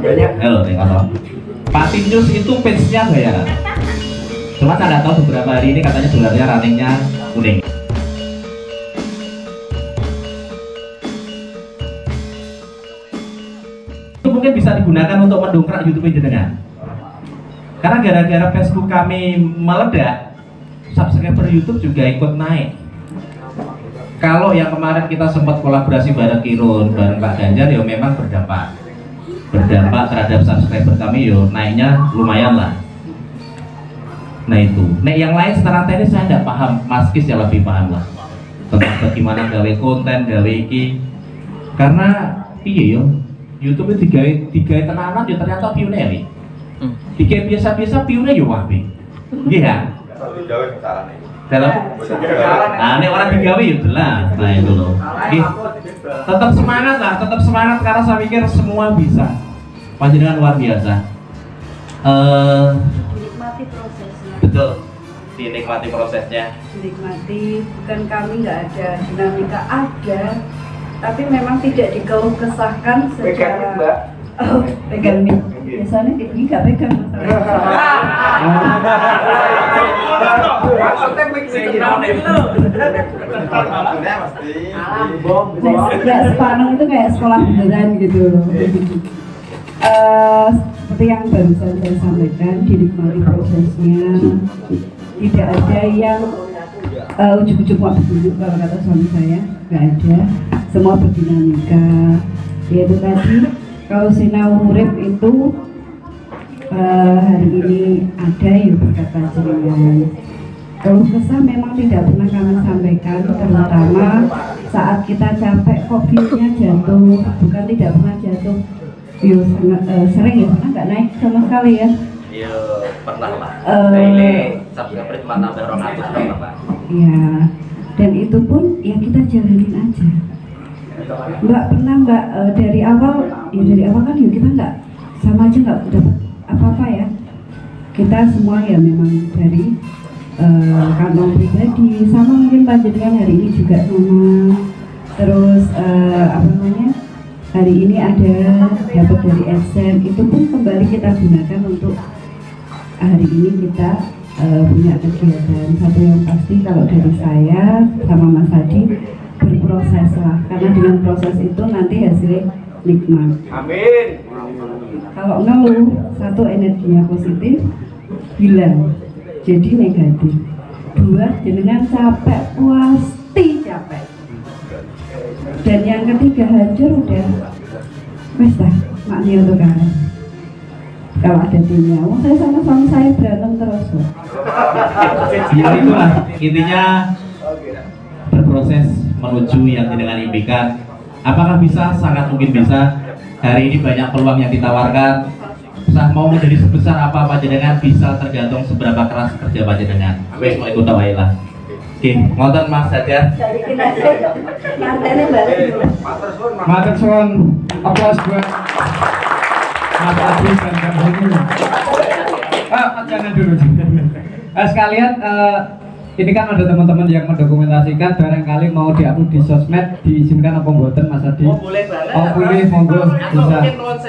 Halo, Pak Tinjus itu page-nya bayaran. Cuma saya nggak tahu beberapa hari ini katanya dolarnya runningnya kuning. Itu mungkin bisa digunakan untuk mendongkrak YouTube jenengan. Karena gara-gara Facebook kami meledak, subscriber YouTube juga ikut naik. Kalau yang kemarin kita sempat kolaborasi bareng Kirun, bareng Pak Ganjar, ya memang berdampak terhadap subscriber kami, yo naiknya lumayan lah. Nah itu, yang lain secara teknis saya tidak paham, Mas Kis yang lebih paham lah tentang bagaimana gawe konten, gawe iki. Karena iya yo, YouTube itu digawe tenanan, yo ternyata view-nya nih. Digawe biasa-biasa view-nya yo wae. Iya. Dalam, nah ini orang digawe ya jelas. Nah itu loh. Tetap semangat lah, tetap semangat karena saya pikir semua bisa. Panjenengan luar biasa. Dinikmati prosesnya. Betul, dinikmati prosesnya. Dinikmati, bukan kami nggak ada dinamika ada, tapi memang tidak dikeluh kesahkan secara. Mbak. Oh, pegang nih. Biasanya ini nggak pegang Maksudnya begini ya, sepaneng itu kayak sekolah beneran gitu. Seperti yang barusan saya sampaikan, dinikmati prosesnya, tidak ada yang ujuk-ujuk mau begitu kalau kata suami saya, nggak ada, semua berdinamika. Yaitu tadi kalau sinau urip itu hari ini ada ya berkat panjenengan. Kalau kesah memang tidak pernah kami sampaikan, terutama saat kita capek COVID-nya jatuh, bukan tidak pernah jatuh. Yo sering ya, pernah nggak naik sama sekali ya? Iya pernah lah. Ini subscriber cuma nambah 200 berapa Pak? Ya, dan itu pun ya kita jalanin aja. Nggak pernah dari awal kan ya kita nggak sama aja nggak dapat apa-apa ya. Kita semua ya memang dari kantong pribadi, sama mungkin panjenengan hari ini juga sama. Terus hari ini ada dapat dari AdSense, itu pun kembali kita gunakan untuk hari ini kita punya kegiatan. Satu yang pasti kalau dari saya sama Mas Hadi, berproses lah, karena dengan proses itu nanti hasilnya nikmat. Amin. Kalau ngeluh, satu energinya positif, hilang, jadi negatif. Dua, jenengan capek, pasti capek. Dan yang ketiga hancur udah, wes dah, maknya untuk kalian. Kalau ada timnya, saya sama suami saya berantem terus loh. Ya itulah intinya, berproses menuju yang dengan impikan. Apakah bisa? Sangat mungkin bisa. Hari ini banyak peluang yang ditawarkan. Mau menjadi sebesar apa panjenengan bisa tergantung seberapa keras kerja panjenengan. Wes mau ikut wae lah. Oke, ngoten Mas Hajar. Mantennya balik dulu. Matur suwun. Aplaus buat Mas Adi dan Kang Honi. Jangan dulu. Sekalian ini kan ada teman-teman yang mendokumentasikan, barangkali mau diupload di sosmed, diizinkan apa mboten Mas Adi? Oh boleh banget. Oh boleh, monggo bisa.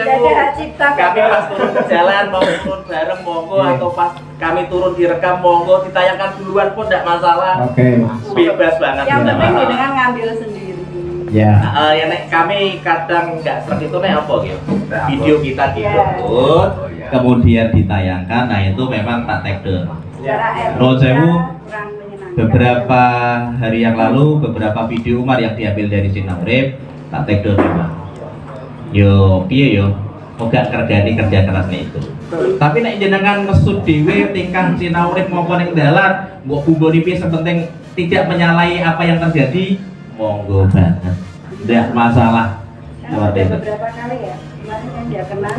Jadi hak cipta Kami pas turun ke jalan mau turun bareng monggo, atau pas kami turun direkam monggo, ditayangkan duluan pun tidak masalah. Oke. Bebas banget. yang penting masalah. jenengan ngambil sendiri. Ya. Ya kami kadang nggak seperti itu apa gitu. Video kita diupload, kemudian ditayangkan, nah itu memang tak take down. Nuwun sewu. Beberapa hari yang lalu beberapa video Umar yang diambil dari Sinau Urip tak take down memang. Yo piye yo, ora kerjane kerja keras nih itu. Tapi nek jenengan mesut dhewe tingkah Sinau Urip maupun ning dalan, mbok bumboni piye sepenting tidak menyalahi apa yang terjadi, monggo banget. Tidak masalah. Kan ada beberapa kali ya, kemarin yang dia kenal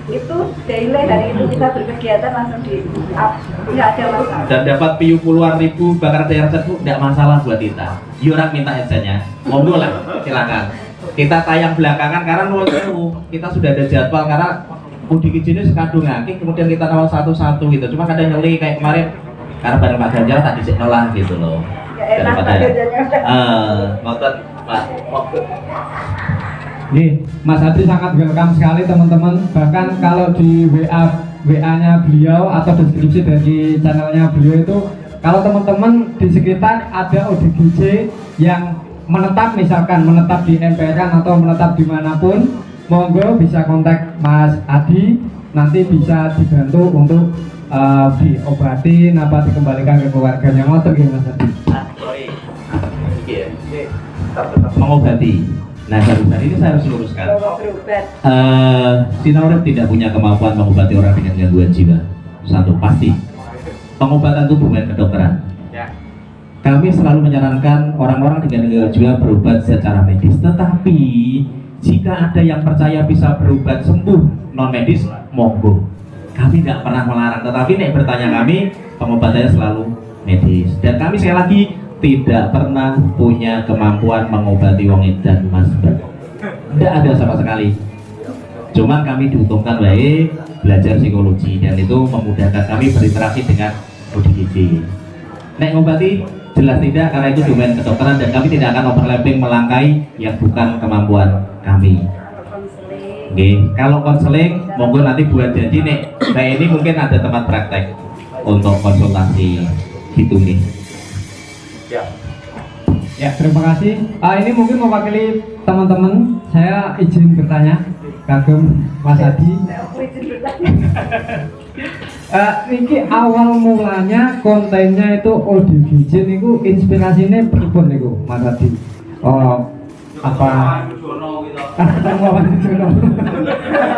itu daily hari itu kita berkegiatan langsung di up, nggak ada masalah. Dan dapat view puluhan ribu bakar tiar itu tidak masalah buat kita. Yo orang minta adsense-nya, monggo lah, silakan. Kita tayang belakangan karena nuwun sewu, kita sudah ada jadwal karena mudik izine sekadung ngaki, kemudian kita kawal satu-satu gitu. Cuma kadang nyeli kayak kemarin karena bareng Pak Ganjar tadi sik nolah gitu loh. Ya enak Daripada kerjanya. ngoten Pak. Nih, Mas Adri sangat welcome sekali teman-teman. Bahkan kalau di WA-nya beliau atau deskripsi dari channelnya beliau itu, kalau teman-teman di sekitar ada ODGJ yang menetap, misalkan menetap di emperan atau menetap dimanapun, monggo bisa kontak Mas Adi, nanti bisa dibantu untuk diobati, apa dikembalikan ke keluarganya. Ngoten nggih Mas Adi. Mengobati. Nah, barusan ini saya harus luruskan. Sinaurep tidak punya kemampuan mengobati orang dengan gangguan jiwa. Satu pasti. Pengobatan itu bukan kedokteran. Kami selalu menyarankan orang-orang dengan gangguan jiwa berobat secara medis. Tetapi jika ada yang percaya bisa berobat sembuh non medis, monggo. Kami tidak pernah melarang. Tetapi nek bertanya kami, pengobatannya selalu medis. Dan kami sekali lagi tidak pernah punya kemampuan mengobati wong edan mas. Tidak ada sama sekali. Cuman kami diuntungkan baik belajar psikologi dan itu memudahkan kami berinteraksi dengan ODGJ. Nek ngobati jelas tidak, karena itu domain kedokteran dan kami tidak akan overlapping melangkai yang bukan kemampuan kami. Oke, kalau konseling monggo nanti buat janji nih. Nah ini mungkin ada tempat praktek untuk konsultasi gitu nih. Ya, terima kasih. Ini mungkin mewakili teman-teman, saya izin bertanya kagum Mas Adi. Niki awal mulanya kontennya itu ODGJ niku inspirasinya pripun niku Mas Adi? Oh, apa? Ketemu apa di Jono?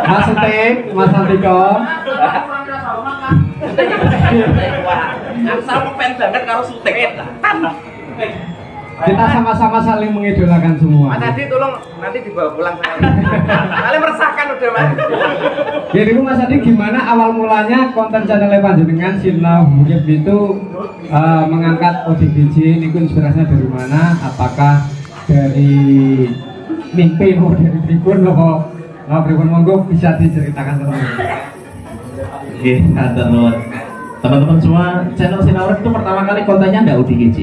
Mas Utik, Mas Antiko. Aku pengen banget karo Sutik. Kita sama-sama saling mengidolakan semua. Mas Adi tolong nanti dibawa pulang saya. Kalian meresahkan udah Mas. Jadi Mas Adi gimana awal mulanya konten channel panjenengan Sinau Hurip itu mengangkat ODGJ niku inspirasinya dari mana? Apakah dari mimpi mau dari pripun loh? Pripun monggo bisa diceritakan teman-teman. Oke, teman-teman semua, channel Sinau Hurip itu pertama kali kontennya ada ODGJ.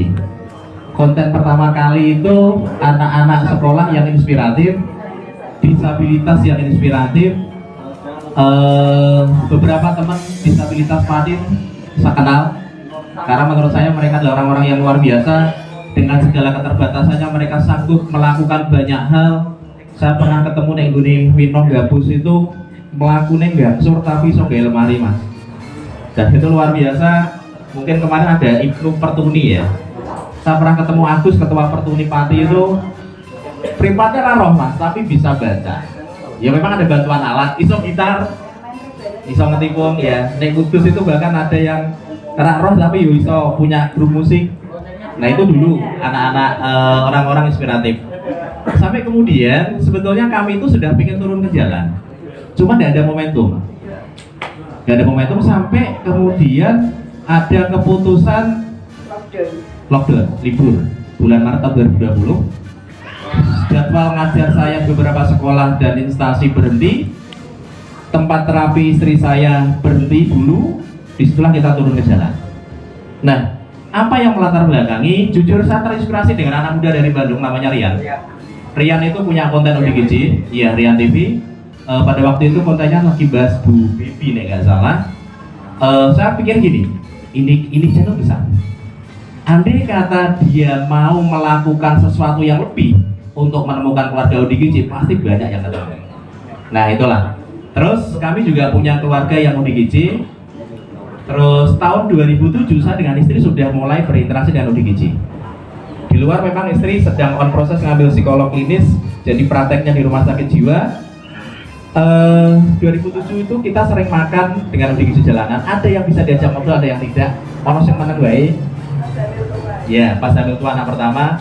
Konten pertama kali itu anak-anak sekolah yang inspiratif, disabilitas yang inspiratif, beberapa teman disabilitas Padin saya kenal karena menurut saya mereka adalah orang-orang yang luar biasa. Dengan segala keterbatasannya mereka sanggup melakukan banyak hal. Saya pernah ketemu nih Guni Winong Gabus itu melakukan gangsur tapi so gaya lemari mas, dan itu luar biasa. Mungkin kemarin ada Ibnu Pertuni ya. Saya pernah ketemu Agus, ketua Pertuni Pati itu pripatnya kan roh mas, tapi bisa baca. Ya memang ada bantuan alat, iso gitar, iso ngetipung ya. Nek Kudus itu bahkan ada yang kerak roh tapi yo iso punya grup musik. Nah itu dulu anak-anak orang-orang inspiratif. Sampai kemudian sebetulnya kami itu sudah pengen turun ke jalan, cuma tidak ada momentum. Tidak ada momentum sampai kemudian ada keputusan lockdown, libur bulan Maret tahun 2020. Jadwal ngajar saya beberapa sekolah dan instansi berhenti, tempat terapi istri saya berhenti dulu. Disitulah kita turun ke jalan. Nah, apa yang melatar belakangi? Jujur saya terinspirasi dengan anak muda dari Bandung namanya Rian. Rian itu punya konten ODGJ, ya Rian TV. Pada waktu itu kontennya lagi bahas Bu Bibi nih nggak salah. Saya pikir gini, ini channel bisa. Andai kata dia mau melakukan sesuatu yang lebih untuk menemukan keluarga ODGJ, pasti banyak yang ketemu. Nah itulah. Terus kami juga punya keluarga yang ODGJ. Terus tahun 2007 saya dengan istri sudah mulai berinteraksi dengan ODGJ. Di luar memang istri sedang on proses ngambil psikolog klinis, jadi prakteknya di rumah sakit jiwa. 2007 itu kita sering makan dengan ODGJ jalanan. Ada yang bisa diajak ngobrol, ada yang tidak. Ono sing meneng wae. Ya, pas hamil tua anak pertama,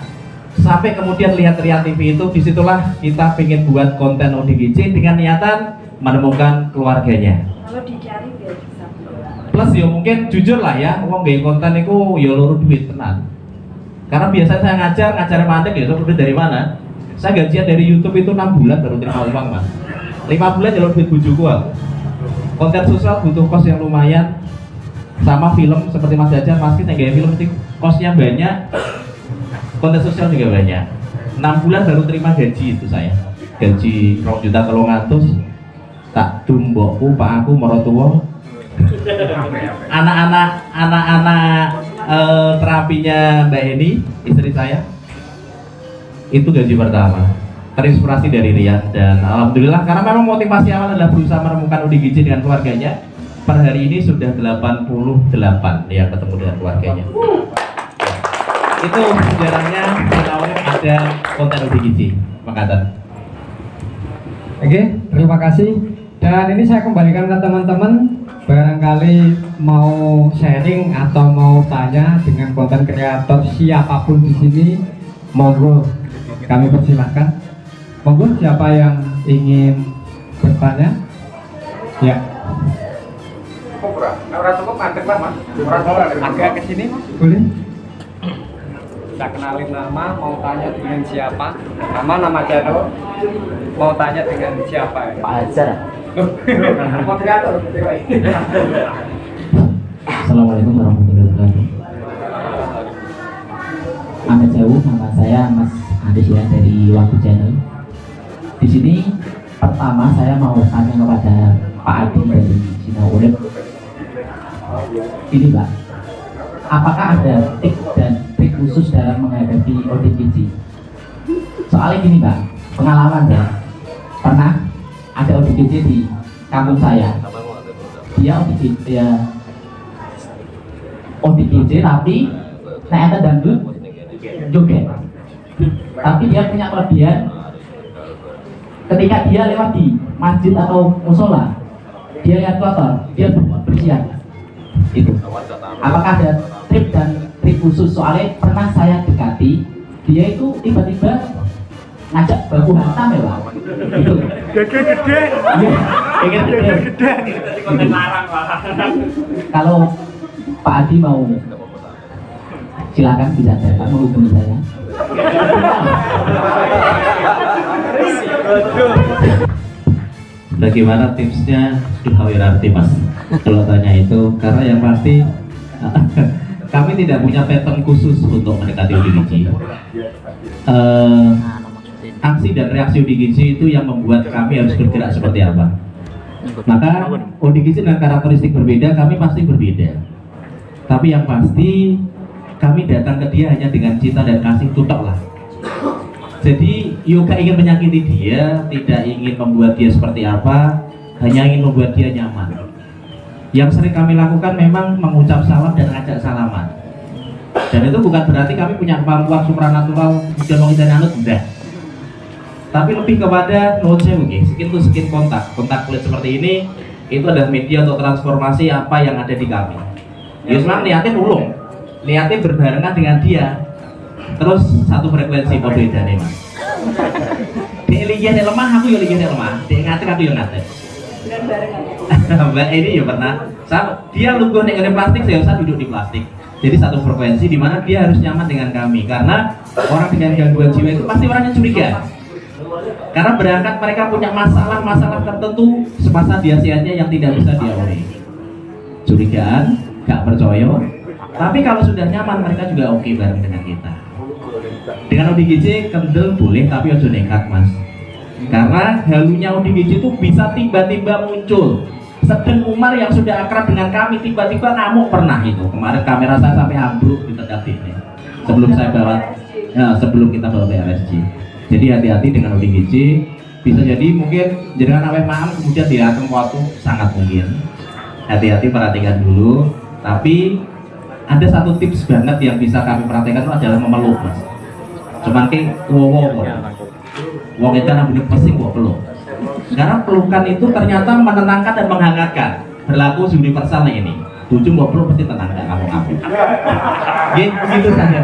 sampai kemudian lihat Rian TV itu, disitulah kita pengen buat konten ODGJ dengan niatan menemukan keluarganya. Kalau dicari biar bisa. Plus ya mungkin jujur lah ya, uang gaya konten itu ya loro duit tenan. Karena biasanya saya ngajar mandek ya, so duit dari mana? Saya gajian dari YouTube itu 6 bulan baru terima uang mas. 5 bulan jalur duit bujuku. Konten sosial butuh kos yang lumayan. Sama film seperti Mas Jajan, Mas Kis yang gaya film itu kosnya banyak, konten sosial juga banyak. 6 bulan baru terima gaji itu saya. gaji 2.300.000 tak dumbokku pak aku merotuwo anak-anak terapinya Mbak Eni, istri saya, itu gaji pertama. Terinspirasi dari Rian, dan alhamdulillah karena memang motivasi awal adalah berusaha menemukan ODGJ dengan keluarganya. Per hari ini sudah 88 yang ketemu dengan keluarganya. Itu sejarahnya awalnya ada konten ODGJ. Makasih. Oke, terima kasih. Dan ini saya kembalikan ke teman-teman, barangkali mau sharing atau mau tanya dengan konten kreator siapapun di sini, monggo kami persilahkan. Monggo siapa yang ingin bertanya? Ya. Agak ke sini, boleh? Kita kenalin nama, mau tanya dengan siapa? Nama channel, mau tanya dengan siapa? Pak Hajar. Moderator. Assalamualaikum warahmatullahi wabarakatuh. Amit Sewu, nama saya Mas Andis ya, dari Waktu Channel. Di sini pertama saya mau tanya kepada Pak Adi dari Cina Urip. Ini Pak, apakah ada trik dan trik khusus dalam menghadapi ODGJ? Soalnya gini Pak, pengalaman ya, pernah ada ODGJ di kampung saya. Dia ODGJ tapi ternyata dangdut joget. Tapi dia punya kelebihan, ketika dia lewat di masjid atau musola, dia lihat kotor, dia bersiap. Itu. Apakah ada trik dan trik khusus? Soalnya pernah saya dekati, dia itu tiba-tiba ngajak baku hantam ya Pak. Gitu. Gede-gede. Iya, gede-gede. Kalau Pak Adi mau, silakan bisa datang menghubungi saya. Bagaimana tipsnya? Wirarti Mas, kalau tanya itu, karena yang pasti kami tidak punya pattern khusus untuk mendekati ODGJ. Aksi dan reaksi ODGJ itu yang membuat kami harus bergerak seperti apa. Maka ODGJ dengan karakteristik berbeda, kami pasti berbeda. Tapi yang pasti kami datang ke dia hanya dengan cinta dan kasih tutok lah. Jadi yoga ingin menyakiti dia, tidak ingin membuat dia seperti apa, hanya ingin membuat dia nyaman. Yang sering kami lakukan memang mengucap salam dan ngajak salaman. Dan itu bukan berarti kami punya kemampuan supranatural dan mengidan anut, enggak. Tapi lebih kepada nuwun sewu nggih, skin to skin kontak kulit seperti ini, itu adalah media untuk transformasi apa yang ada di kami. Ya memang niatnya nulung, niatnya berbarengan dengan dia. Terus satu frekuensi podo edane Mas. Dia ligane lemah, aku yo ligane lemah. Dia ngatek, aku yo ngatek. Mbak ini ya pernah. Dia lungguh nek ngene plastik, saya duduk di plastik. Jadi satu frekuensi di mana dia harus nyaman dengan kami, karena orang dengan gangguan jiwa itu pasti orangnya curiga. Karena berangkat mereka punya masalah-masalah tertentu semasa dia sehatnya yang tidak bisa diawali. Curigaan, gak percaya. Tapi kalau sudah nyaman mereka juga oke bareng dengan kita. Dengan ODGJ kendel boleh, tapi ojo nekat Mas. Karena halunya ODGJ itu bisa tiba-tiba muncul. Sedang Umar yang sudah akrab dengan kami tiba-tiba ngamuk pernah itu. Kemarin kamera saya sampai ambruk di tengah ini. Sebelum kita bawa ke RSJ. Jadi hati-hati dengan ODGJ. Bisa jadi mungkin jenengan aweh maam kemudian diatem waktu, sangat mungkin. Hati-hati, perhatikan dulu. Tapi ada satu tips banget yang bisa kami perhatikan itu adalah memeluk Mas. Cuman ke wong itu namanya pesing kok peluk. Karena pelukan itu ternyata menenangkan dan menghangatkan. Berlaku universal ini. Tujuh mau peluk pasti tenang, nggak kamu. Gitu saja.